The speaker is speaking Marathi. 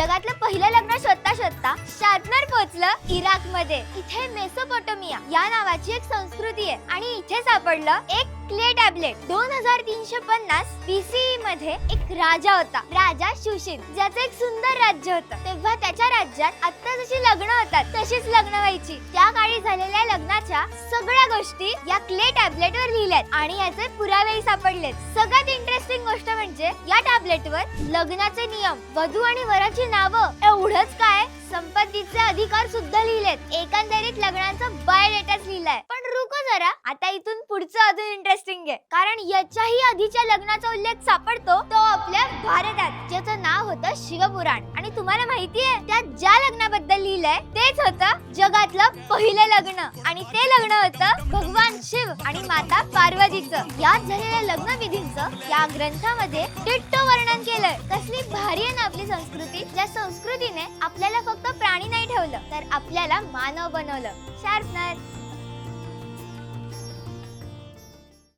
जगातलं पहिलं लग्न शोधता शोधता शार्पनर पोहोचलं इराकमध्ये. इथे मेसोपोटामिया या नावाची एक संस्कृती आहे आणि इथे सापडलं एक क्ले टॅबलेट. 2350 BCE मध्ये एक राजा होता, राजा शुशील, ज्याचं एक सुंदर राज्य होतं. तेव्हा त्याच्या राज्यात आता जशी लग्न होतात तशीच लग्न व्हायची. त्या काळी झालेल्या लग्नाच्या सगळ्या गोष्टी या क्ले टॅबलेटवर लिहिल्यात आणि याचे पुरावेही सापडलेत. सगळ्यात इंटरेस्टिंग गोष्ट म्हणजे या टॅबलेटवर लग्नाचे नियम, वधू आणि वराची नावं, एवढंच काय संपत्तीचे अधिकार सुद्धा लिहिलेत. एकंदरीत लग्नाचं बायोडेटाच लिहिलाय. पण रुको जरा, आता इथून पुढचं अजून इंटरेस्टिंग आहे, कारण याच्याही आधीच्या लग्नाचा उल्लेख सापडतो तो आपल्या भारतात, ज्याचं नाव होतं शिवपुराण. आणि तुम्हाला माहितीये त्यात ज्या लग्नाबद्दल लिहिलंय तेच होतं जगातलं पहिलं लग्न. आणि ते लग्न होतं भगवान शिव आणि माता पार्वतीचं. यात झालेल्या लग्न विधींचं या ग्रंथामध्ये डिट्टो वर्णन केलंय. कसली भारी आहे ना आपली संस्कृती, ज्या संस्कृतीने आपल्याला फक्त प्राणी नाही ठेवलं तर आपल्याला मानव बनवलं. शार्पनर.